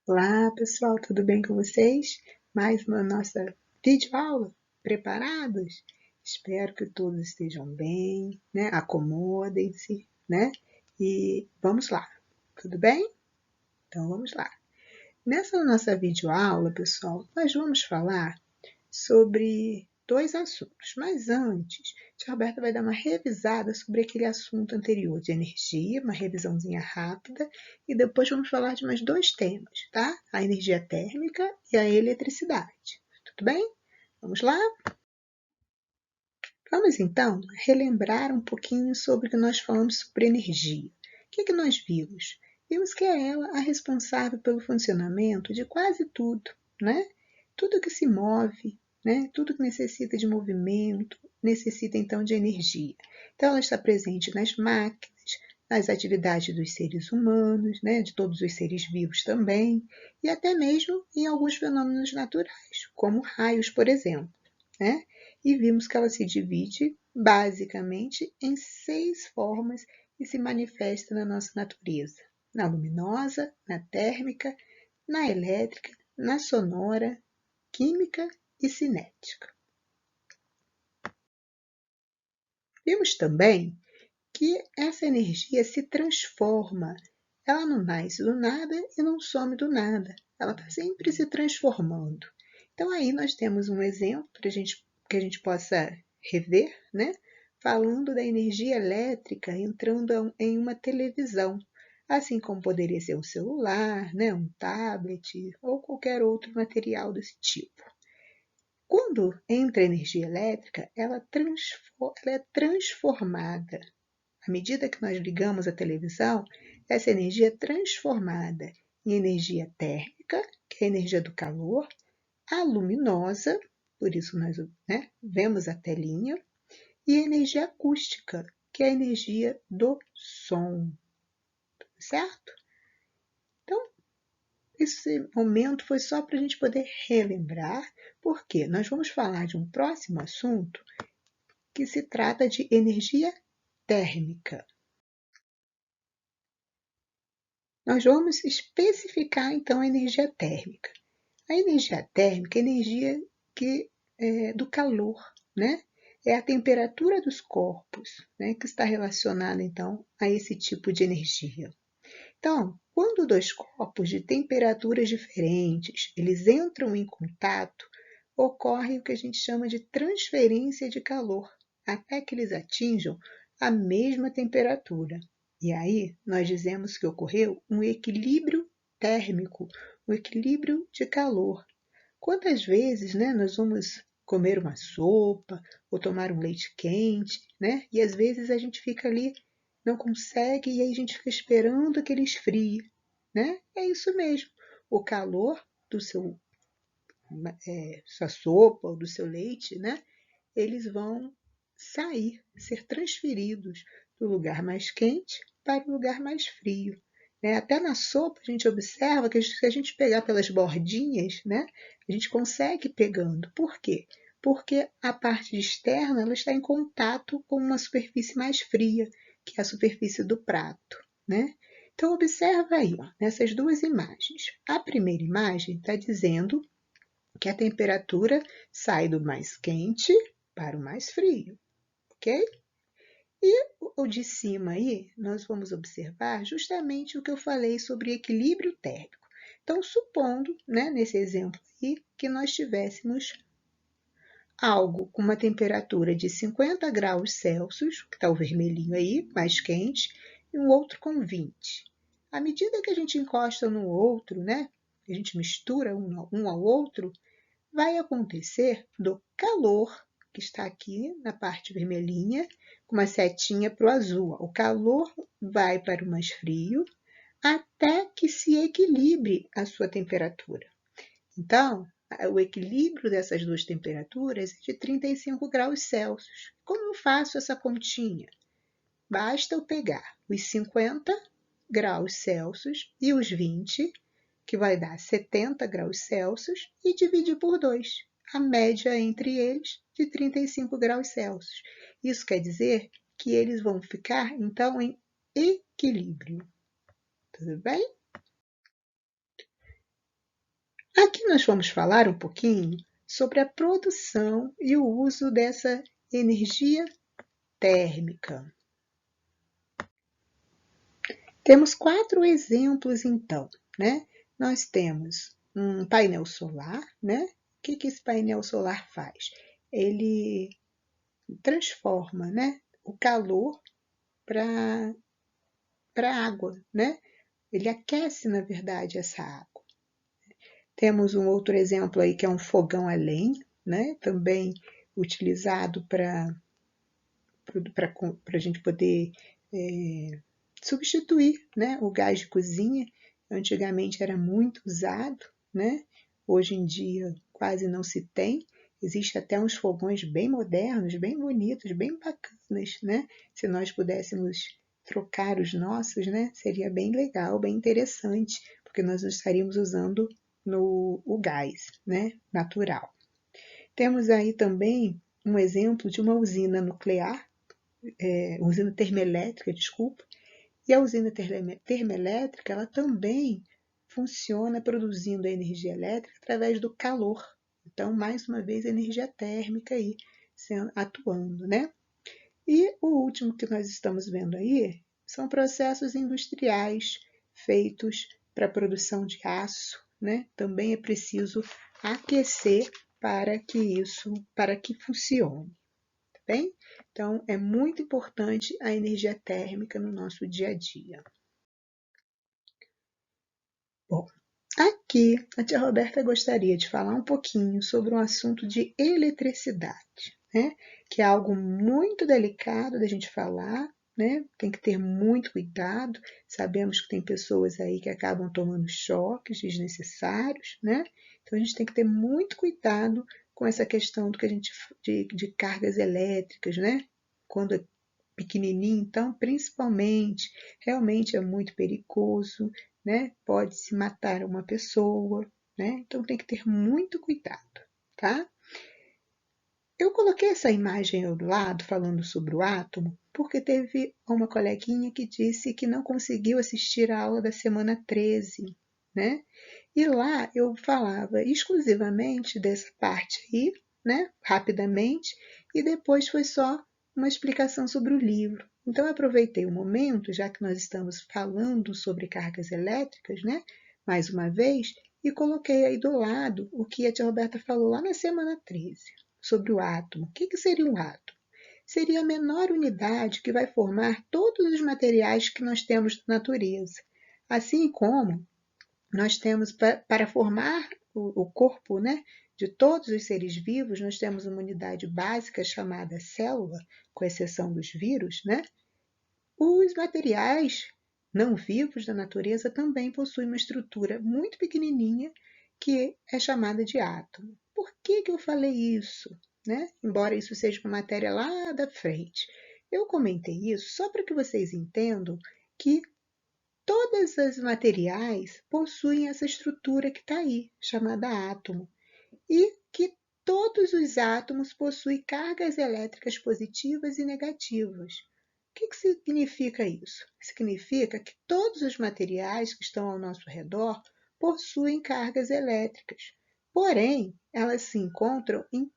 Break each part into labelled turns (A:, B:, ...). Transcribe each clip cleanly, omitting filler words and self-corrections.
A: Olá, pessoal, tudo bem com vocês? Mais uma nossa videoaula? Preparados? Espero que todos estejam bem, né? Acomodem-se, né? E vamos lá, tudo bem? Então vamos lá. Nessa nossa videoaula, pessoal, nós vamos falar sobre dois assuntos. Mas antes, a Roberta vai dar uma revisada sobre aquele assunto anterior de energia, uma revisãozinha rápida, e depois vamos falar de mais dois temas, tá? A energia térmica e a eletricidade. Tudo bem? Vamos lá? Vamos então relembrar um pouquinho sobre o que nós falamos sobre energia. O que nós vimos? Vimos que é ela a responsável pelo funcionamento de quase tudo, né? Tudo que se move, né? Tudo que necessita de movimento, necessita então de energia. Então ela está presente nas máquinas, nas atividades dos seres humanos, né? De todos os seres vivos também, e até mesmo em alguns fenômenos naturais, como raios, por exemplo, né? E vimos que ela se divide basicamente em 6 formas e se manifesta na nossa natureza: na luminosa, na térmica, na elétrica, na sonora, química e cinética. Vimos também que essa energia se transforma. Ela não nasce do nada e não some do nada. Ela está sempre se transformando. Então aí nós temos um exemplo para que a gente possa rever, né? Falando da energia elétrica entrando em uma televisão, assim como poderia ser um celular, né? Um tablet ou qualquer outro material desse tipo. Quando entra energia elétrica, ela é transformada. À medida que nós ligamos a televisão, essa energia é transformada em energia térmica, que é a energia do calor, a luminosa, por isso nós, né, vemos a telinha, e a energia acústica, que é a energia do som, certo? Então, esse momento foi só para a gente poder relembrar, porque nós vamos falar de um próximo assunto que se trata de energia térmica. Nós vamos especificar então a energia térmica. A energia térmica é a energia do calor, né? É a temperatura dos corpos, né, que está relacionada então a esse tipo de energia. Então, quando dois corpos de temperaturas diferentes, eles entram em contato, ocorre o que a gente chama de transferência de calor, até que eles atinjam a mesma temperatura. E aí nós dizemos que ocorreu um equilíbrio térmico, um equilíbrio de calor. Quantas vezes, né, nós vamos comer uma sopa ou tomar um leite quente, né? E às vezes a gente fica ali, não consegue, e aí a gente fica esperando que ele esfrie, né? É isso mesmo. O calor do sua sopa ou do seu leite, né? Eles vão ser transferidos do lugar mais quente para o lugar mais frio. Né? Até na sopa a gente observa que se a gente pegar pelas bordinhas, né, a gente consegue pegando. Por quê? Porque a parte externa ela está em contato com uma superfície mais fria, que é a superfície do prato. Né? Então observa aí, ó, nessas duas imagens. A primeira imagem está dizendo que a temperatura sai do mais quente para o mais frio, ok? E o de cima aí, nós vamos observar justamente o que eu falei sobre equilíbrio térmico. Então, supondo, né, nesse exemplo aí, que nós tivéssemos algo com uma temperatura de 50 graus Celsius, que está o vermelhinho aí, mais quente, e um outro com 20. À medida que a gente encosta no outro, né, a gente mistura um ao outro, vai acontecer do calor, que está aqui na parte vermelhinha, com uma setinha para o azul. O calor vai para o mais frio até que se equilibre a sua temperatura. Então, o equilíbrio dessas duas temperaturas é de 35 graus Celsius. Como eu faço essa continha? Basta eu pegar os 50 graus Celsius e os 20, que vai dar 70 graus Celsius, e dividir por 2, a média entre eles de 35 graus Celsius. Isso quer dizer que eles vão ficar, então, em equilíbrio. Tudo bem? Hoje nós vamos falar um pouquinho sobre a produção e o uso dessa energia térmica. Temos 4 exemplos, então, né? Nós temos um painel solar, né? O que esse painel solar faz? Ele transforma, né, o calor para água, né? Ele aquece, na verdade, essa água. Temos um outro exemplo aí que é um fogão a lenha, né? Também utilizado para a gente poder substituir, né, o gás de cozinha. Antigamente era muito usado, né? Hoje em dia quase não se tem. Existem até uns fogões bem modernos, bem bonitos, bem bacanas, né? Se nós pudéssemos trocar os nossos, né? Seria bem legal, bem interessante, porque nós não estaríamos usando o gás, né? Natural. Temos aí também um exemplo de uma usina nuclear, usina termoelétrica, desculpa, e a usina termoelétrica, ela também funciona produzindo a energia elétrica através do calor. Então, mais uma vez, a energia térmica aí atuando, né? E o último que nós estamos vendo aí são processos industriais feitos para a produção de aço, né? Também é preciso aquecer para que funcione, tá bem? Então, é muito importante a energia térmica no nosso dia a dia. Bom, aqui a tia Roberta gostaria de falar um pouquinho sobre um assunto de eletricidade, né? Que é algo muito delicado da gente falar, né? Tem que ter muito cuidado. Sabemos que tem pessoas aí que acabam tomando choques desnecessários, né? Então a gente tem que ter muito cuidado com essa questão do que a gente de cargas elétricas, né? Quando é pequenininho, então, principalmente, realmente é muito perigoso, né? Pode se matar uma pessoa, né? Então tem que ter muito cuidado, tá? Eu coloquei essa imagem ao lado falando sobre o átomo, porque teve uma coleguinha que disse que não conseguiu assistir a aula da semana 13, né? E lá eu falava exclusivamente dessa parte aí, né? Rapidamente, e depois foi só uma explicação sobre o livro. Então eu aproveitei o momento, já que nós estamos falando sobre cargas elétricas, né? Mais uma vez, e coloquei aí do lado o que a tia Roberta falou lá na semana 13 sobre o átomo. O que seria um átomo? Seria a menor unidade que vai formar todos os materiais que nós temos na natureza. Assim como nós temos, para formar o corpo, né, de todos os seres vivos, nós temos uma unidade básica chamada célula, com exceção dos vírus, né? Os materiais não vivos da natureza também possuem uma estrutura muito pequenininha que é chamada de átomo. Por que eu falei isso? Né? Embora isso seja uma matéria lá da frente. Eu comentei isso só para que vocês entendam que todos os materiais possuem essa estrutura que está aí, chamada átomo, e que todos os átomos possuem cargas elétricas positivas e negativas. O que significa isso? Significa que todos os materiais que estão ao nosso redor possuem cargas elétricas, porém, elas se encontram em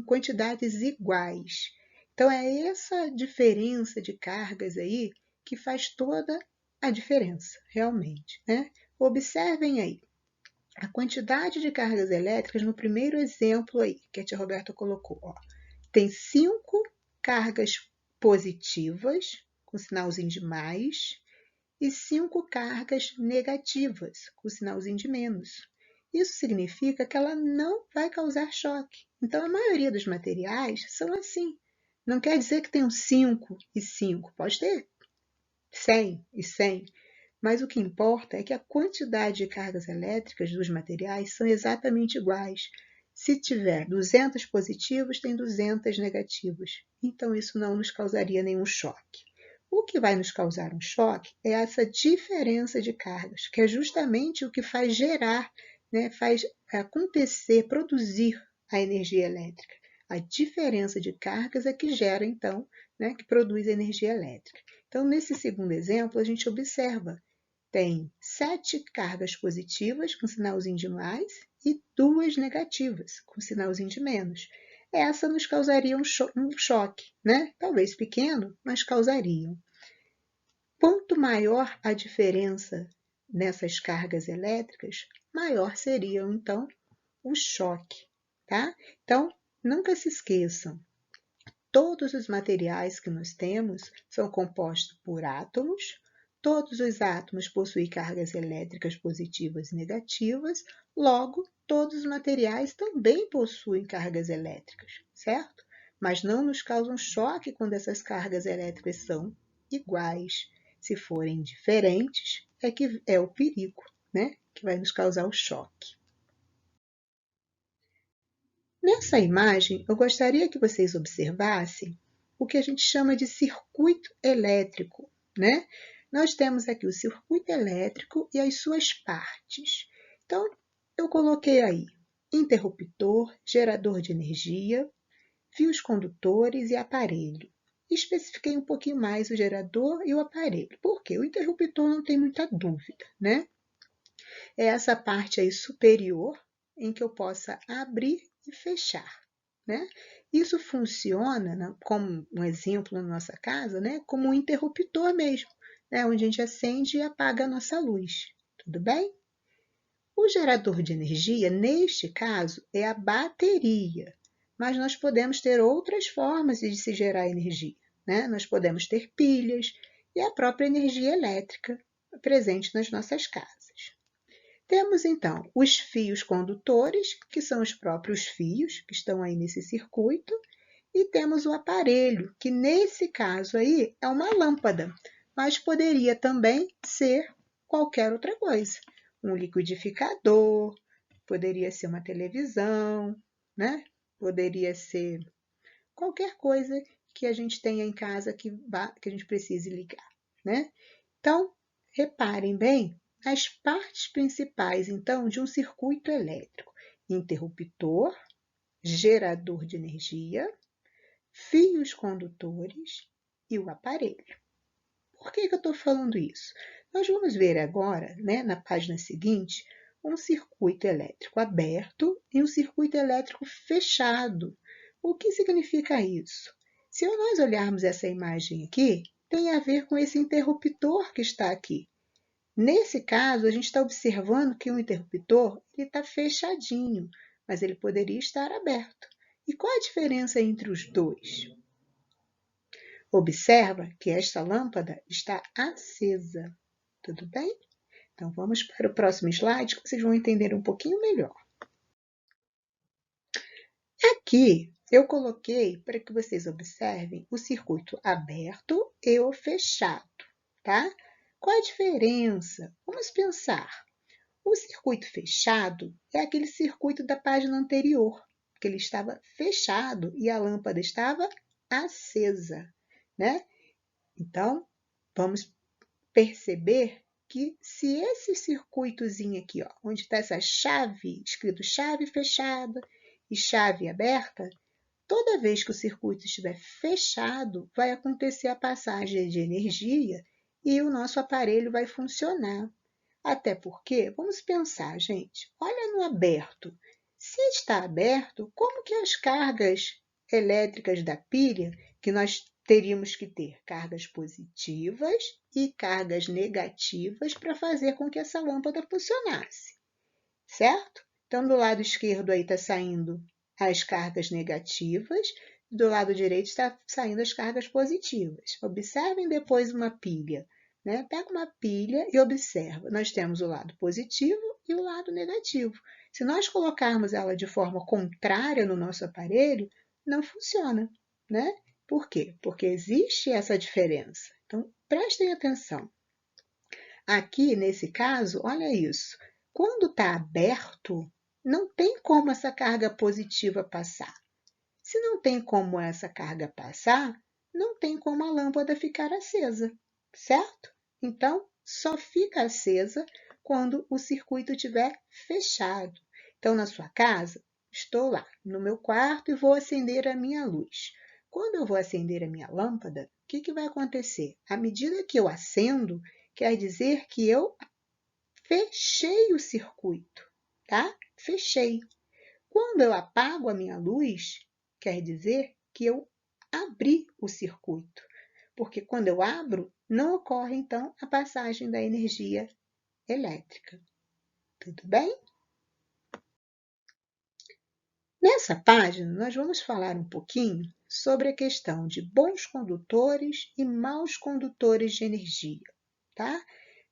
A: quantidades iguais. Então, é essa diferença de cargas aí que faz toda a diferença, realmente, né? Observem aí a quantidade de cargas elétricas no primeiro exemplo aí, que a tia Roberta colocou. Ó, tem 5 cargas positivas, com sinalzinho de mais, e 5 cargas negativas, com sinalzinho de menos. Isso significa que ela não vai causar choque. Então, a maioria dos materiais são assim. Não quer dizer que tenham 5 e 5, pode ter 100 e 100, mas o que importa é que a quantidade de cargas elétricas dos materiais são exatamente iguais. Se tiver 200 positivos, tem 200 negativos. Então, isso não nos causaria nenhum choque. O que vai nos causar um choque é essa diferença de cargas, que é justamente o que faz gerar, né, faz acontecer, produzir a energia elétrica. A diferença de cargas é que gera, então, né, que produz energia elétrica. Então, nesse segundo exemplo, a gente observa tem 7 cargas positivas com sinalzinho de mais e 2 negativas com sinalzinho de menos. Essa nos causaria um choque, né? Talvez pequeno, mas causaria. Quanto maior a diferença nessas cargas elétricas, maior seria, então, o choque, tá? Então, nunca se esqueçam, todos os materiais que nós temos são compostos por átomos, todos os átomos possuem cargas elétricas positivas e negativas, logo, todos os materiais também possuem cargas elétricas, certo? Mas não nos causam choque quando essas cargas elétricas são iguais. Se forem diferentes, é que é o perigo, né? Que vai nos causar o choque. Nessa imagem, eu gostaria que vocês observassem o que a gente chama de circuito elétrico, né? Nós temos aqui o circuito elétrico e as suas partes. Então, eu coloquei aí interruptor, gerador de energia, fios condutores e aparelho. Especifiquei um pouquinho mais o gerador e o aparelho. Por quê? O interruptor não tem muita dúvida, né? É essa parte aí superior em que eu possa abrir e fechar, né? Isso funciona, como um exemplo na nossa casa, né? Como um interruptor mesmo, né? Onde a gente acende e apaga a nossa luz, tudo bem? O gerador de energia, neste caso, é a bateria, mas nós podemos ter outras formas de se gerar energia, né? Nós podemos ter pilhas e a própria energia elétrica presente nas nossas casas. Temos, então, os fios condutores, que são os próprios fios que estão aí nesse circuito, e temos o aparelho, que nesse caso aí é uma lâmpada, mas poderia também ser qualquer outra coisa. Um liquidificador, poderia ser uma televisão, né? Poderia ser qualquer coisa que a gente tenha em casa que a gente precise ligar, né? Então, reparem bem as partes principais, então, de um circuito elétrico: interruptor, gerador de energia, fios condutores e o aparelho. Por que eu estou falando isso? Nós vamos ver agora, né, na página seguinte, um circuito elétrico aberto e um circuito elétrico fechado. O que significa isso? Se nós olharmos essa imagem aqui, tem a ver com esse interruptor que está aqui. Nesse caso, a gente está observando que o interruptor está fechadinho, mas ele poderia estar aberto. E qual a diferença entre os dois? Observa que esta lâmpada está acesa, tudo bem? Então, vamos para o próximo slide, que vocês vão entender um pouquinho melhor. Aqui, eu coloquei para que vocês observem o circuito aberto e o fechado, tá? Qual a diferença? Vamos pensar. O circuito fechado é aquele circuito da página anterior, que ele estava fechado e a lâmpada estava acesa, né? Então, vamos perceber que se esse circuitozinho aqui, ó, onde está essa chave, escrito chave fechada e chave aberta, toda vez que o circuito estiver fechado, vai acontecer a passagem de energia e o nosso aparelho vai funcionar. Até porque, vamos pensar, gente, olha no aberto. Se está aberto, como que as cargas elétricas da pilha, que nós teríamos que ter cargas positivas e cargas negativas para fazer com que essa lâmpada funcionasse, certo? Então, do lado esquerdo aí está saindo as cargas negativas, do lado direito está saindo as cargas positivas. Observem depois uma pilha, né? Pega uma pilha e observa. Nós temos o lado positivo e o lado negativo. Se nós colocarmos ela de forma contrária no nosso aparelho, não funciona, né? Por quê? Porque existe essa diferença. Então, prestem atenção. Aqui, nesse caso, olha isso. Quando está aberto, não tem como essa carga positiva passar. Se não tem como essa carga passar, não tem como a lâmpada ficar acesa, certo? Então, só fica acesa quando o circuito estiver fechado. Então, na sua casa, estou lá no meu quarto e vou acender a minha luz. Quando eu vou acender a minha lâmpada, o que vai acontecer? À medida que eu acendo, quer dizer que eu fechei o circuito, tá? Fechei. Quando eu apago a minha luz, quer dizer que eu abri o circuito, porque quando eu abro, não ocorre, então, a passagem da energia elétrica. Tudo bem? Nessa página, nós vamos falar um pouquinho sobre a questão de bons condutores e maus condutores de energia, tá?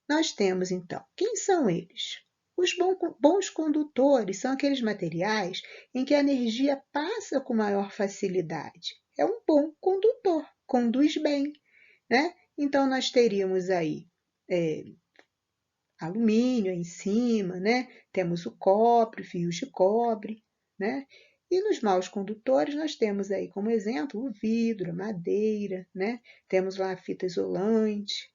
A: Nós temos, então, quem são eles? Os bons condutores são aqueles materiais em que a energia passa com maior facilidade. É um bom condutor, conduz bem, né? Então, nós teríamos aí alumínio em cima, né? Temos o cobre, fios de cobre, né? E nos maus condutores nós temos aí como exemplo o vidro, a madeira, né? Temos lá a fita isolante.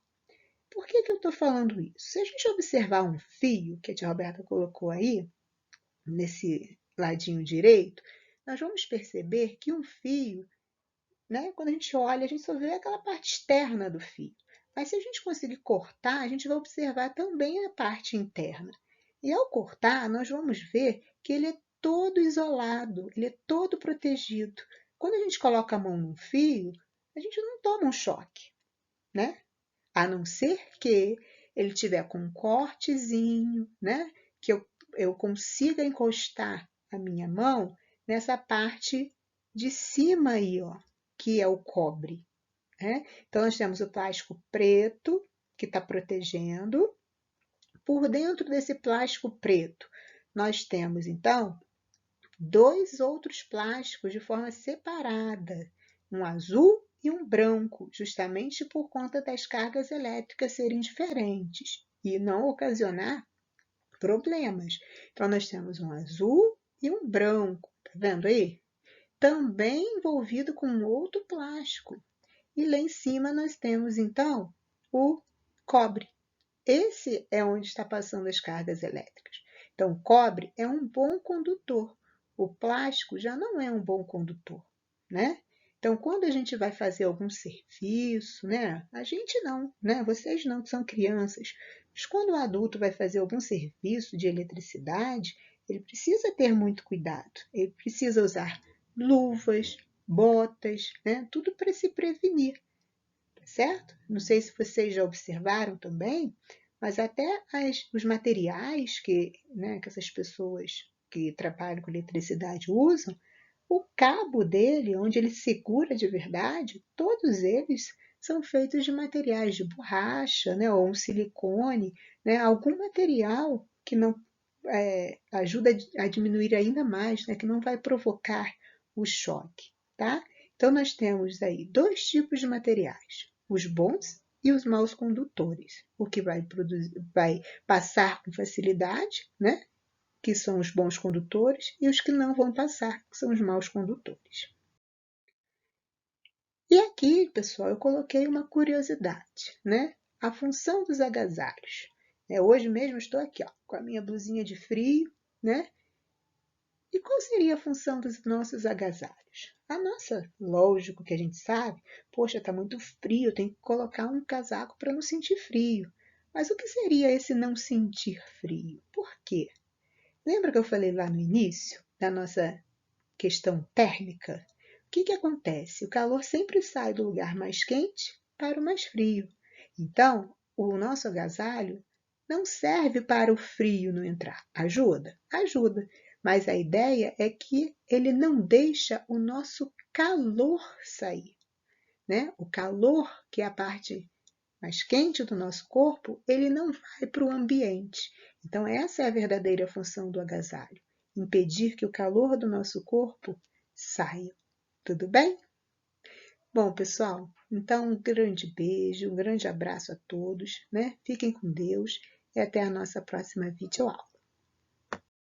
A: Por que eu estou falando isso? Se a gente observar um fio, que a tia Roberta colocou aí, nesse ladinho direito, nós vamos perceber que um fio, né, quando a gente olha, a gente só vê aquela parte externa do fio. Mas se a gente conseguir cortar, a gente vai observar também a parte interna. E ao cortar, nós vamos ver que ele é todo isolado, ele é todo protegido. Quando a gente coloca a mão no fio, a gente não toma um choque, né? A não ser que ele tiver com um cortezinho, né? Que eu consiga encostar a minha mão nessa parte de cima aí, ó, que é o cobre, né? Então, nós temos o plástico preto, que está protegendo. Por dentro desse plástico preto, nós temos, então, dois outros plásticos de forma separada, um azul e um branco, justamente por conta das cargas elétricas serem diferentes e não ocasionar problemas. Então, nós temos um azul e um branco, tá vendo aí? Também envolvido com outro plástico. E lá em cima nós temos, então, o cobre. Esse é onde está passando as cargas elétricas. Então, o cobre é um bom condutor. O plástico já não é um bom condutor, né? Então, quando a gente vai fazer algum serviço, né? A gente não, né? Vocês não, que são crianças. Mas quando o adulto vai fazer algum serviço de eletricidade, ele precisa ter muito cuidado. Ele precisa usar luvas, botas, né? Tudo para se prevenir, certo? Não sei se vocês já observaram também, mas até os materiais né, que essas pessoas que trabalham com eletricidade usam, o cabo dele, onde ele segura de verdade, todos eles são feitos de materiais de borracha, né, ou um silicone, né, algum material que não ajuda a diminuir ainda mais, né, que não vai provocar o choque, tá? Então, nós temos aí dois tipos de materiais, os bons e os maus condutores. O que vai passar com facilidade, né? Que são os bons condutores, e os que não vão passar, que são os maus condutores. E aqui, pessoal, eu coloquei uma curiosidade, né? A função dos agasalhos. Hoje mesmo estou aqui, ó, com a minha blusinha de frio, né? E qual seria a função dos nossos agasalhos? A nossa, lógico que a gente sabe, poxa, está muito frio, tem que colocar um casaco para não sentir frio. Mas o que seria esse não sentir frio? Por quê? Lembra que eu falei lá no início da nossa questão térmica? O que acontece? O calor sempre sai do lugar mais quente para o mais frio. Então, o nosso agasalho não serve para o frio não entrar. Ajuda? Ajuda. Mas a ideia é que ele não deixa o nosso calor sair, né? O calor, que é a parte mais quente do nosso corpo, ele não vai para o ambiente. Então, essa é a verdadeira função do agasalho: impedir que o calor do nosso corpo saia. Tudo bem? Bom, pessoal, então um grande beijo, um grande abraço a todos, né? Fiquem com Deus e até a nossa próxima videoaula.